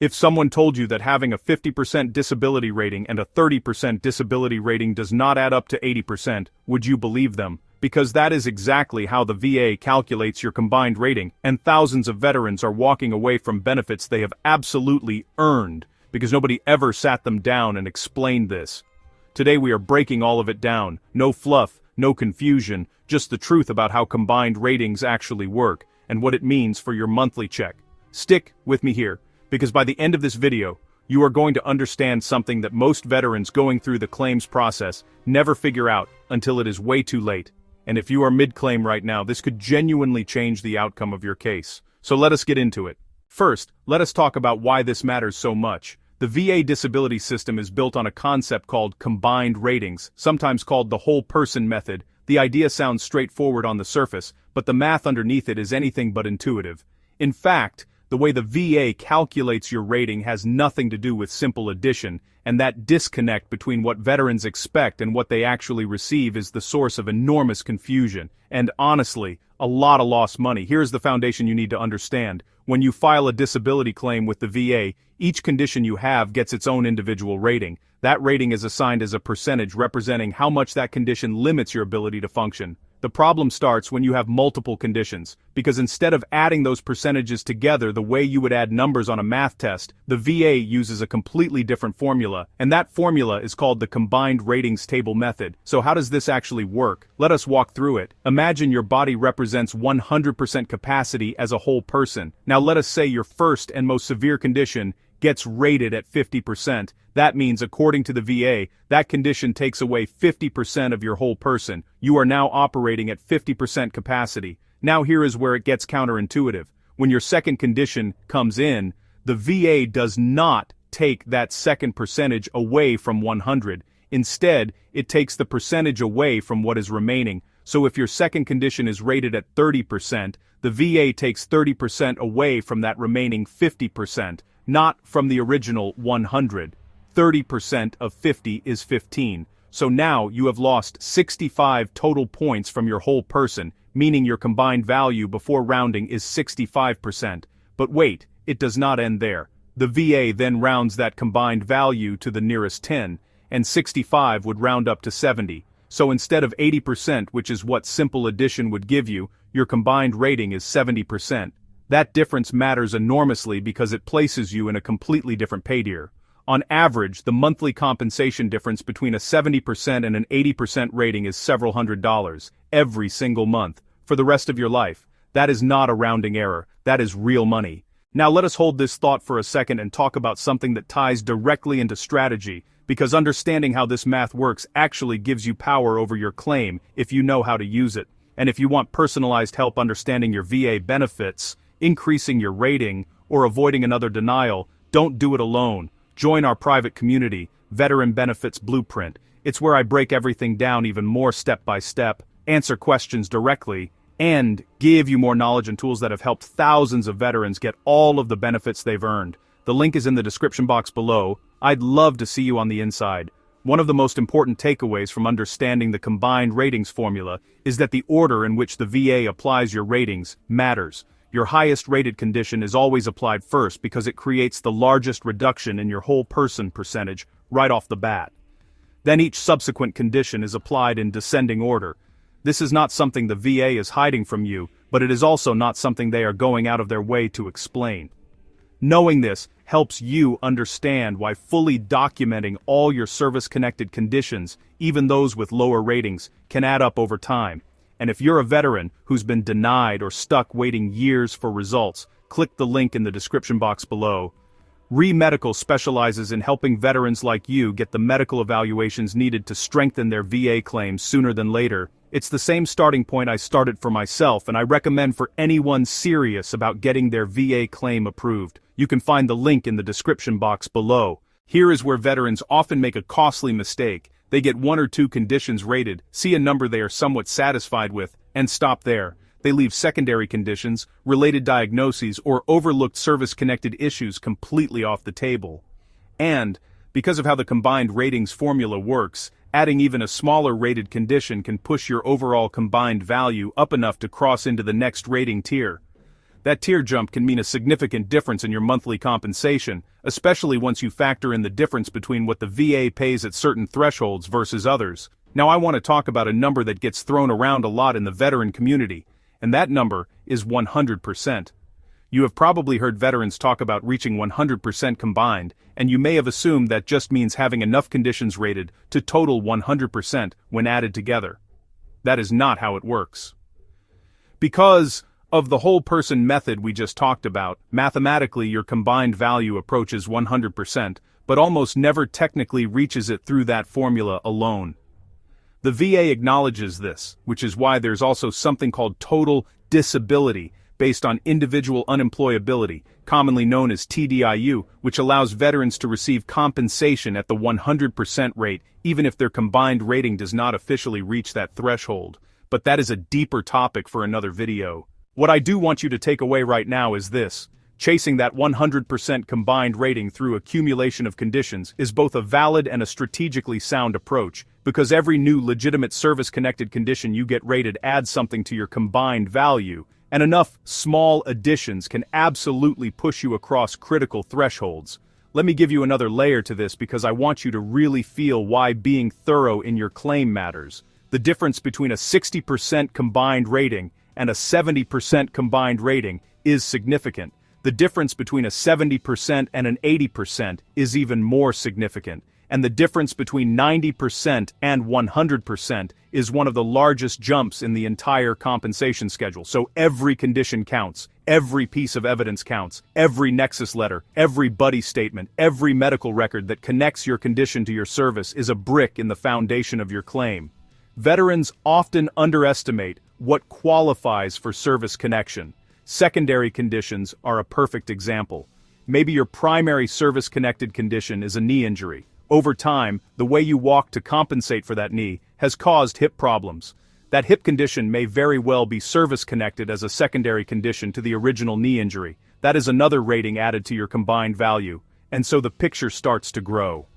If someone told you that having a 50% disability rating and a 30% disability rating does not add up to 80%, would you believe them? Because that is exactly how the VA calculates your combined rating, and thousands of veterans are walking away from benefits they have absolutely earned, because nobody ever sat them down and explained this. Today we are breaking all of it down, no fluff, no confusion, just the truth about how combined ratings actually work, and what it means for your monthly check. Stick with me here, because by the end of this video, you are going to understand something that most veterans going through the claims process never figure out until it is way too late. And if you are mid-claim right now, this could genuinely change the outcome of your case. So let us get into it. First, let us talk about why this matters so much. The VA disability system is built on a concept called combined ratings, sometimes called the whole person method. The idea sounds straightforward on the surface, but the math underneath it is anything but intuitive. In fact, the way the VA calculates your rating has nothing to do with simple addition, and that disconnect between what veterans expect and what they actually receive is the source of enormous confusion, and honestly, a lot of lost money. Here's the foundation you need to understand. When you file a disability claim with the VA, each condition you have gets its own individual rating. That rating is assigned as a percentage representing how much that condition limits your ability to function. The problem starts when you have multiple conditions, because instead of adding those percentages together the way you would add numbers on a math test, the VA uses a completely different formula, and that formula is called the combined ratings table method. So how does this actually work? Let us walk through it. Imagine your body represents 100% capacity as a whole person. Now let us say your first and most severe condition gets rated at 50%. That means, according to the VA, that condition takes away 50% of your whole person. You are now operating at 50% capacity. Now here is where it gets counterintuitive. When your second condition comes in, the VA does not take that second percentage away from 100. Instead, it takes the percentage away from what is remaining. So if your second condition is rated at 30%, the VA takes 30% away from that remaining 50%, not from the original 100. 30% of 50 is 15. So now you have lost 65 total points from your whole person, meaning your combined value before rounding is 65%. But wait, it does not end there. The VA then rounds that combined value to the nearest 10, and 65 would round up to 70. So instead of 80%, which is what simple addition would give you, your combined rating is 70%. That difference matters enormously because it places you in a completely different pay tier. On average, the monthly compensation difference between a 70% and an 80% rating is several $100s every single month for the rest of your life. That is not a rounding error, that is real money. Now let us hold this thought for a second and talk about something that ties directly into strategy, because understanding how this math works actually gives you power over your claim if you know how to use it. And if you want personalized help understanding your VA benefits, increasing your rating, or avoiding another denial, don't do it alone. Join our private community, Veteran Benefits Blueprint. It's where I break everything down even more step by step, answer questions directly, and give you more knowledge and tools that have helped thousands of veterans get all of the benefits they've earned. The link is in the description box below. I'd love to see you on the inside. One of the most important takeaways from understanding the combined ratings formula is that the order in which the VA applies your ratings matters. Your highest rated condition is always applied first because it creates the largest reduction in your whole person percentage right off the bat. Then each subsequent condition is applied in descending order. This is not something the VA is hiding from you, but it is also not something they are going out of their way to explain. Knowing this helps you understand why fully documenting all your service-connected conditions, even those with lower ratings, can add up over time. And if you're a veteran who's been denied or stuck waiting years for results, click the link in the description box below. ReMedical specializes in helping veterans like you get the medical evaluations needed to strengthen their VA claims sooner than later. It's the same starting point I started for myself, and I recommend for anyone serious about getting their VA claim approved. You can find the link in the description box below. Here is where veterans often make a costly mistake. They get one or two conditions rated, see a number they are somewhat satisfied with, and stop there. They leave secondary conditions, related diagnoses, or overlooked service-connected issues completely off the table. And, because of how the combined ratings formula works, adding even a smaller rated condition can push your overall combined value up enough to cross into the next rating tier. That tier jump can mean a significant difference in your monthly compensation, especially once you factor in the difference between what the VA pays at certain thresholds versus others. Now I want to talk about a number that gets thrown around a lot in the veteran community, and that number is 100%. You have probably heard veterans talk about reaching 100% combined, and you may have assumed that just means having enough conditions rated to total 100% when added together. That is not how it works. Because of the whole person method we just talked about, mathematically your combined value approaches 100%, but almost never technically reaches it through that formula alone. The VA acknowledges this, which is why there's also something called total disability, based on individual unemployability, commonly known as TDIU, which allows veterans to receive compensation at the 100% rate, even if their combined rating does not officially reach that threshold. But that is a deeper topic for another video. What I do want you to take away right now is this: chasing that 100% combined rating through accumulation of conditions is both a valid and a strategically sound approach, because every new legitimate service-connected condition you get rated adds something to your combined value, and enough small additions can absolutely push you across critical thresholds. Let me give you another layer to this because I want you to really feel why being thorough in your claim matters. The difference between a 60% combined rating and a 70% combined rating is significant. The difference between a 70% and an 80% is even more significant. And the difference between 90% and 100% is one of the largest jumps in the entire compensation schedule. So every condition counts, every piece of evidence counts, every nexus letter, every buddy statement, every medical record that connects your condition to your service is a brick in the foundation of your claim. Veterans often underestimate what qualifies for service connection. Secondary conditions are a perfect example. Maybe your primary service-connected condition is a knee injury. Over time, the way you walk to compensate for that knee has caused hip problems. That hip condition may very well be service-connected as a secondary condition to the original knee injury. That is another rating added to your combined value, and so the picture starts to grow.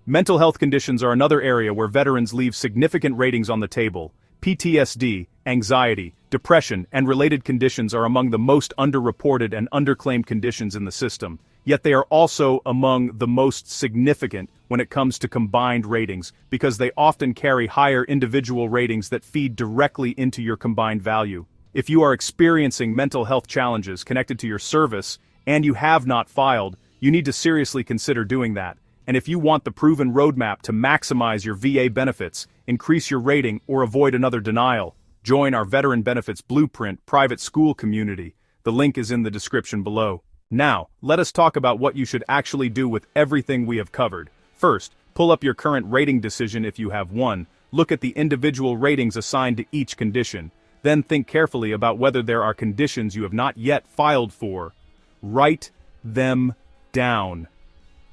Mental health conditions are another area where veterans leave significant ratings on the table. PTSD, anxiety, depression, and related conditions are among the most underreported and underclaimed conditions in the system, yet they are also among the most significant when it comes to combined ratings, because they often carry higher individual ratings that feed directly into your combined value. If you are experiencing mental health challenges connected to your service, and you have not filed, you need to seriously consider doing that. And if you want the proven roadmap to maximize your VA benefits, increase your rating, or avoid another denial, join our Veteran Benefits Blueprint private school community. The link is in the description below. Now, let us talk about what you should actually do with everything we have covered. First, pull up your current rating decision if you have one. Look at the individual ratings assigned to each condition. Then think carefully about whether there are conditions you have not yet filed for. Write them down.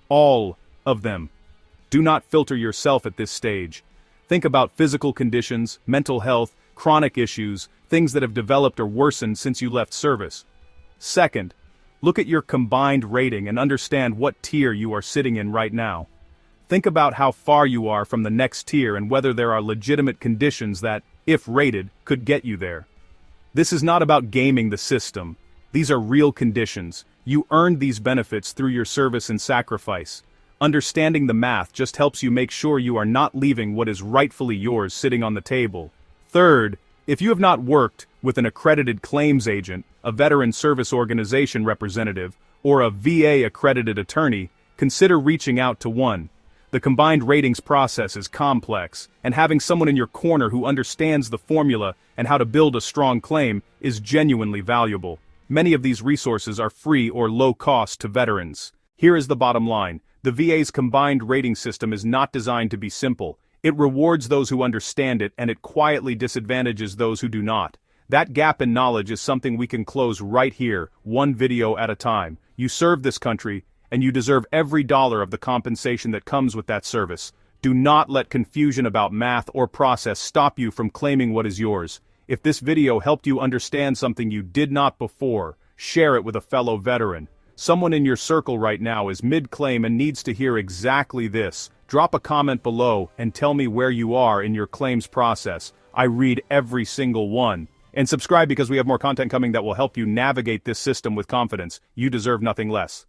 All of them. Do not filter yourself at this stage. Think about physical conditions, mental health, chronic issues, things that have developed or worsened since you left service. Second, look at your combined rating and understand what tier you are sitting in right now. Think about how far you are from the next tier and whether there are legitimate conditions that, if rated, could get you there. This is not about gaming the system. These are real conditions. You earned these benefits through your service and sacrifice. Understanding the math just helps you make sure you are not leaving what is rightfully yours sitting on the table. Third, if you have not worked with an accredited claims agent, a veteran service organization representative, or a VA-accredited attorney, consider reaching out to one. The combined ratings process is complex, and having someone in your corner who understands the formula and how to build a strong claim is genuinely valuable. Many of these resources are free or low cost to veterans. Here is the bottom line. The VA's combined rating system is not designed to be simple. It rewards those who understand it, and it quietly disadvantages those who do not. That gap in knowledge is something we can close right here, one video at a time. You serve this country, and you deserve every dollar of the compensation that comes with that service. Do not let confusion about math or process stop you from claiming what is yours. If this video helped you understand something you did not before, share it with a fellow veteran. Someone in your circle right now is mid-claim and needs to hear exactly this. Drop a comment below and tell me where you are in your claims process. I read every single one. And subscribe because we have more content coming that will help you navigate this system with confidence. You deserve nothing less.